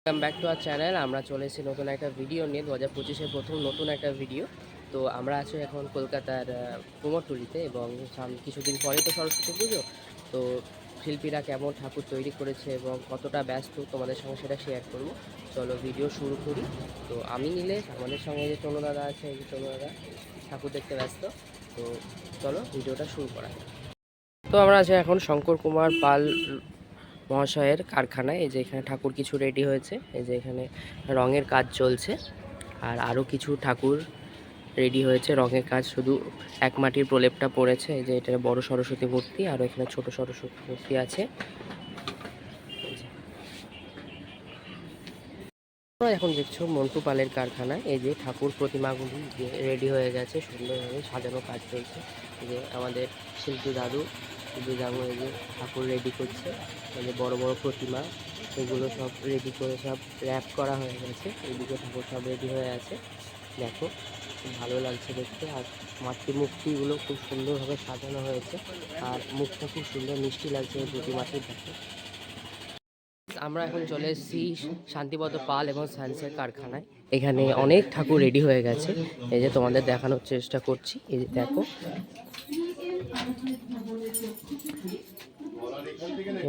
Welcome back to our channel. আমরা চলে এসেছি নতুন একটা ভিডিও নিয়ে। 2025-এর প্রথম নতুন একটা ভিডিও। তো আমরা আছি এখন কলকাতার কুমোরটুলিতে এবং কিছুদিন পরেই তো সরস্বতী পুজো। তো শিল্পীরা কেমন ঠাকুর তৈরি করেছে এবং কতটা ব্যস্ত তোমাদের সঙ্গে সেটা শেয়ার করব। চলো ভিডিও শুরু করি। তো আমি নীলেশ, আমাদের সঙ্গে যে তনু দাদা আছে, এই যে তনু দাদা ঠাকুর দেখতে ব্যস্ত। তো চলো ভিডিওটা শুরু করা যাক। তো আমরা আছি এখন শঙ্কর কুমার পাল মহাশয়ের কারখানায়। এই যে এখানে ঠাকুর কিছু রেডি হয়েছে, এই যে এখানে রঙের কাজ চলছে আর আরও কিছু ঠাকুর রেডি হয়েছে। রঙের কাজ শুধু এক মাটির প্রলেপটা পড়েছে। এই যে এটা বড় সরস্বতী মূর্তি আর এখানে ছোট সরস্বতী মূর্তি আছে। তোমরা এখন দেখছো মন্টু পালের কারখানায় এই যে ঠাকুর প্রতিমাগুলি রেডি হয়ে গেছে, সুন্দরভাবে সাজানো কাজ চলছে। এই যে আমাদের শিল্পী দাদু এই যে ঠাকুর রেডি করছে। এই যে বড় বড় প্রতিমা এগুলো সব রেডি করে সব র্যাপ করা হয়ে গেছে। এইদিকে ঠাকুর সব রেডি হয়ে আছে, দেখো খুব ভালো লাগছে দেখতে। আর মূর্তিগুলো খুব সুন্দরভাবে সাজানো হয়েছে আর মুখটা খুব সুন্দর মিষ্টি লাগছে এই প্রতিমাটির দেখে। আমরা এখন চলে এসেছি শান্তিপদ পাল এবং সায়েন্সের কারখানায়। এখানে অনেক ঠাকুর রেডি হয়ে গেছে, এই যে তোমাদের দেখানোর চেষ্টা করছি। এই যে দেখো,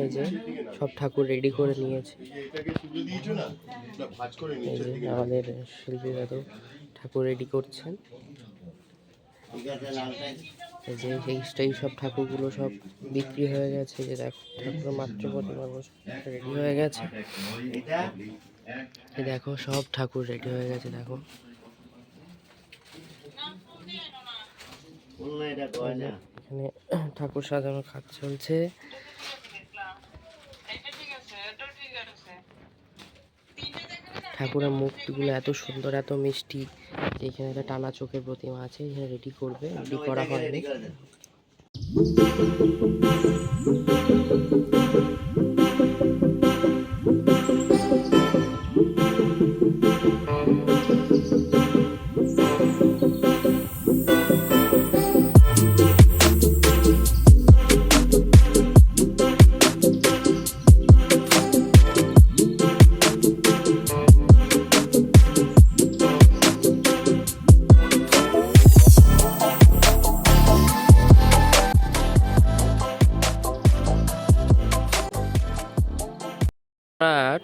এই যে সব ঠাকুর রেডি করে নিয়েছে। এই যে আমাদের শিল্পী দাদু ঠাকুর রেডি করছেন। এই যে এই সব ঠাকুরগুলো সব বিক্রি হয়ে গেছে। যে দেখো ঠাকুরের মাতৃ প্রতিমা রেডি হয়ে গেছে। এই দেখো সব ঠাকুর রেডি হয়ে গেছে, দেখো এখানে ঠাকুর সাজানোর কাজ চলছে। ঠাকুরের মুখগুলো এত সুন্দর, এত মিষ্টি। এখানে একটা টানা চোখের প্রতিমা আছে, এখানে রেডি করবে, রেডি করা হয়নি।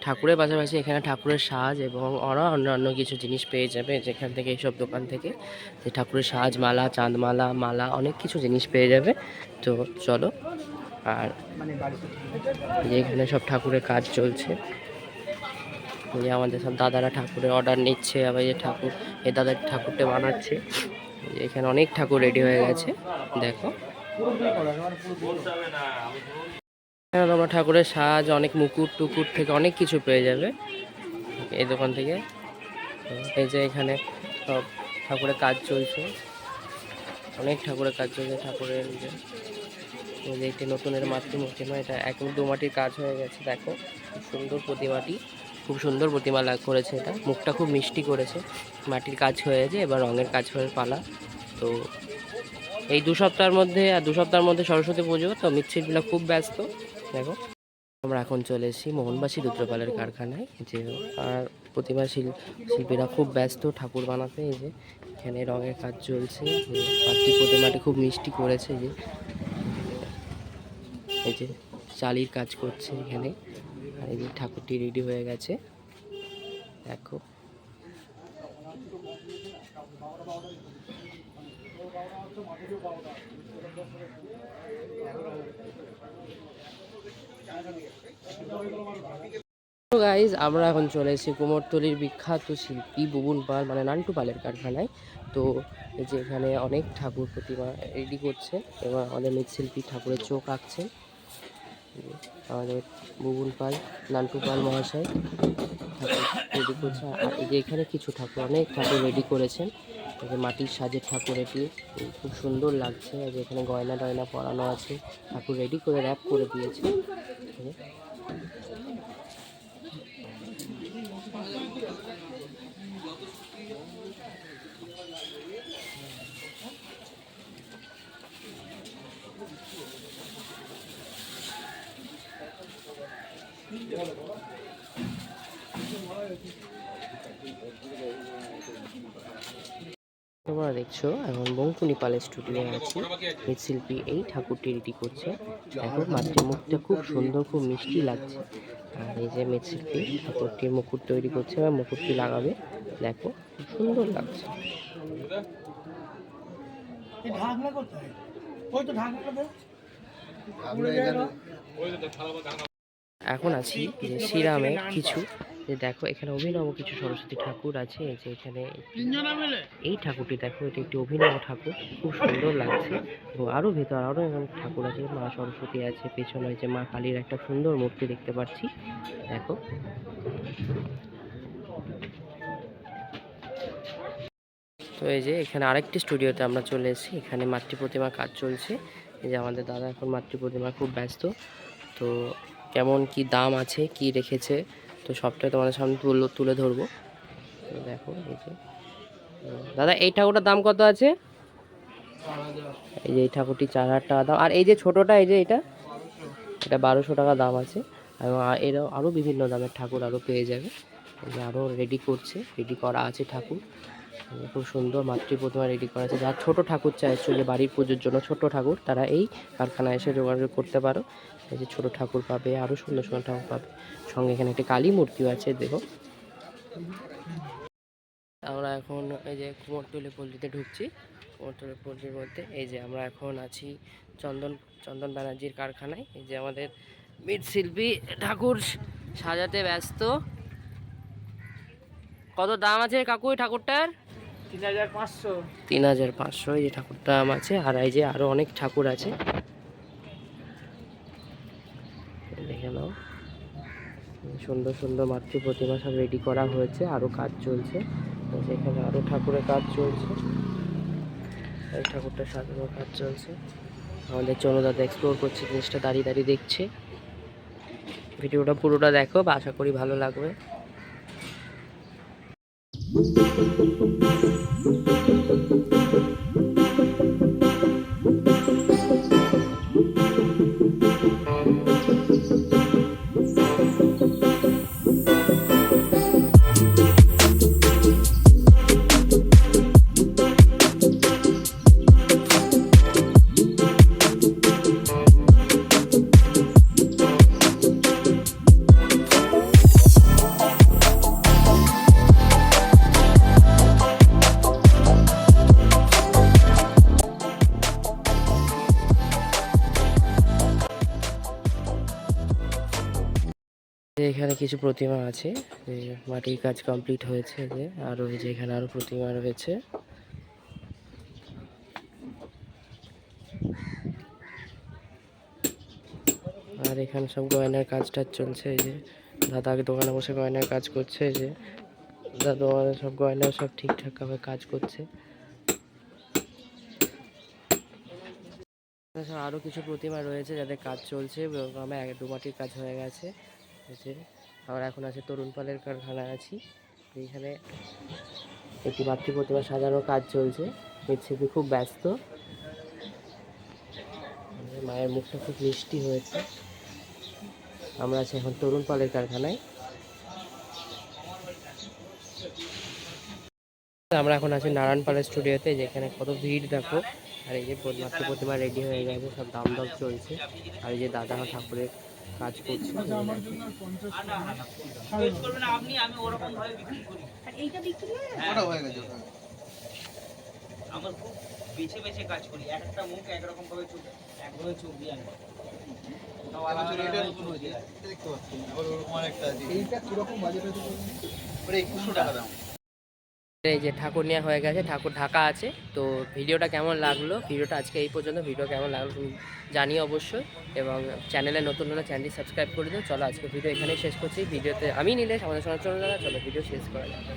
ঠাকুরের পাশাপাশি এখানে ঠাকুরের সাজ এবং অন্যান্য কিছু জিনিস পেয়ে যাবে যেখান থেকে, এইসব দোকান থেকে। যে ঠাকুরের সাজ, মালা, চাঁদমালা, মালা, অনেক কিছু জিনিস পেয়ে যাবে। তো চলো। আর যে এখানে সব ঠাকুরের কাজ চলছে, যে আমাদের সব দাদারা ঠাকুরের অর্ডার নিচ্ছে। আবার এই ঠাকুর, এই দাদা ঠাকুরটা বানাচ্ছে। এখানে অনেক ঠাকুর রেডি হয়ে গেছে, দেখো। তোমরা ঠাকুরের সাজ, অনেক মুকুট টুকুট থেকে অনেক কিছু পেয়ে যাবে এই দোকান থেকে। এই যে এখানে সব ঠাকুরের কাজ চলছে, অনেক ঠাকুরের কাজ চলছে। ঠাকুরের যে একটি নতুনের মাতৃমূর্তি নয়, এটা 1-2 মাটির কাজ হয়ে গেছে। দেখো খুব সুন্দর প্রতিমাটি, খুব সুন্দর প্রতিমা করেছে। এটা মুখটা খুব মিষ্টি করেছে। মাটির কাজ হয়েছে, এবার রঙের কাজ হয়ে পালা। তো এই 2 সপ্তাহের মধ্যে, আর 2 সপ্তাহের মধ্যে সরস্বতী পুজো, তো মৃৎশিল্পীরা খুব ব্যস্ত। দেখো আমরা এখন চলে এসেছি মোহনবাসী রুদ্রপালের কারখানায়। যে আর প্রতিমা শিল্পীরা খুব ব্যস্ত ঠাকুর বানাতে। এই যে এখানে রঙের কাজ চলছে, মাতৃ প্রতিমাটি খুব মিষ্টি করেছে। যে এই যে চালির কাজ করছে এখানে। আর এই যে ঠাকুরটি রেডি হয়ে গেছে, দেখো। তো গাইজ আমরা এখন চলে এসেছি কুমোরটুলির বিখ্যাত শিল্পী বুবুন পাল মানে নান্টু পালের কারখানায়। তো এই যে এখানে অনেক ঠাকুর প্রতিমা রেডি করছে এবং আমাদের মৃৎশিল্পী ঠাকুরের চোখ আঁকছে। আমাদের বুবুন পাল, নান্টু পাল মহাশয় ঠাকুর রেডি করছে। আর এই যে এখানে কিছু ঠাকুর, অনেক ঠাকুর রেডি করেছেন। এই যে মাটির সাজের ঠাকুর, এটি খুব সুন্দর লাগছে। এই যে এখানে গয়না টয়না পরানো আছে, ঠাকুর রেডি করে র্যাপ করে দিয়েছে। তোমরা দেখছো এখন বঙ্কুনি পালের স্টুডিও আছি, মৃৎশিল্পী এই ঠাকুরটি রেডি করছে। দেখো মাতৃমুখটা খুব সুন্দর, খুব মিষ্টি লাগছে। আর এই যে মৃৎশিল্পী ঠাকুরটির মুকুট তৈরি করছে বা মুকুটটি লাগাবে, দেখো খুব সুন্দর লাগছে। এখন আছি যে শ্রীরামের কিছু, যে দেখো এখানে অভিনব কিছু সরস্বতী ঠাকুর আছে। এই যে এখানে এই ঠাকুরটি দেখো, এটি একটি অভিনব ঠাকুর, খুব সুন্দর লাগছে। এবং আরো ভেতর আরো এখানে ঠাকুর আছে, মা সরস্বতী আছে, পেছনে যে মা কালীর একটা সুন্দর মূর্তি দেখতে পাচ্ছি। দেখো তো এই যে এখানে আরেকটি স্টুডিওতে আমরা চলে এসেছি, এখানে মাতৃ প্রতিমা কাজ চলছে। এই যে আমাদের দাদা এখন মাতৃ প্রতিমা খুব ব্যস্ত। তো কেমন কি দাম আছে, কি রেখেছে, তো সবটাই তোমাদের সামনে তুলে ধরবো। তো দেখো এই যে দাদা, এই ঠাকুরটার দাম কত আছে? এই যে এই ঠাকুরটি 4000 টাকা দাম। আর এই যে ছোটোটা, এই যে এটা 1200 টাকা দাম আছে। এবং এরও আরও বিভিন্ন দামের ঠাকুর আরও পেয়ে যাবে। এই যে আরও রেডি করছে, রেডি করা আছে ঠাকুর। খুব সুন্দর মাতৃ প্রতিমা রেডি করা আছে। যারা ছোটো ঠাকুর চায় যে বাড়ির পুজোর জন্য ছোট ঠাকুর, তারা এই কারখানায় এসে যোগাযোগ করতে পারো। এই যে ছোটো ঠাকুর পাবে, আরও সুন্দর সুন্দর ঠাকুর পাবে। সঙ্গে এখানে একটি কালী মূর্তিও আছে, দেখো। আমরা এখন এই যে কুমোরটুলি পল্লীতে ঢুকছি। কুমোরটুলি পল্লীর মধ্যে এই যে আমরা এখন আছি চন্দন ব্যানার্জির কারখানায়। এই যে আমাদের মৃৎশিল্পী ঠাকুর সাজাতে ব্যস্ত। কত দাম আছে কাকু এই ঠাকুরটার? 3500। 3500 এই যে ঠাকুরটার দাম আছে। আর এই যে আরো অনেক ঠাকুর আছে, দেখে নাও। সুন্দর সুন্দর মাতৃ প্রতিমা সব রেডি করা হয়েছে, আরো কাজ চলছে। সেখানে আরো ঠাকুরের কাজ চলছে, এই ঠাকুরটা সাজানোর কাজ চলছে। আমাদের চন্দ্রদাদা এক্সপ্লোর করছে জিনিসটা, দাঁড়িয়ে দাঁড়িয়ে দেখছে। ভিডিওটা পুরোটা দেখো, আশা করি ভালো লাগবে। এখানে কিছু প্রতিমা আছে, মাটির কাজ কমপ্লিট হয়েছে। যে আরো এই যে এখানে আরো প্রতিমা রয়েছে। আর এখানে সব গয়নার কাজটা চলছে। এই যে দাদা আগে দোকানে বসে গয়নার কাজ করছে। এই যে দাদা সব গয়না সব ঠিকঠাক ভাবে কাজ করছে। আরো কিছু প্রতিমা রয়েছে যাদের কাজ চলছে। ডুমাটির কাজ হয়ে গেছে। আমরা এখন আছে তরুণ পালের কারখানায় আছি। এইখানে একটি মাতৃ প্রতিমা সাজানোর কাজ চলছে, মৃৎশিল্পী খুব ব্যস্ত। মায়ের মুখটা খুব মিষ্টি হয়েছে। আমরা আছি এখন তরুণ পালের কারখানায়। আমরা এখন আছি নারায়ণ পালের স্টুডিওতে, যেখানে কত ভিড় দেখো। আর এই যে মাতৃ প্রতিমা রেডি হয়ে গেছে, সব দাম দর চলছে। আর এই যে দাদা ঠাকুরের কাজ করছে। আমার খুব বেছে বেছে কাজ করি, একটা মুখ একরকম ভাবে চোখ একভাবে চোখ দিয়ে আমি এই যে ঠাকুর নেওয়া হয়ে গেছে, ঠাকুর ঢাকা আছে। তো ভিডিওটা কেমন লাগলো, ভিডিওটা আজকে এই পর্যন্ত। ভিডিও কেমন লাগলো তুমি জানিও অবশ্যই। এবং চ্যানেলে নতুন হলে চ্যানেলটি সাবস্ক্রাইব করে দিও। চলো আজকে ভিডিও এখানেই শেষ করছি। ভিডিওতে আমি নিলে আমাদের সঙ্গে চলে যাবে। চলো ভিডিও শেষ করা যাবে।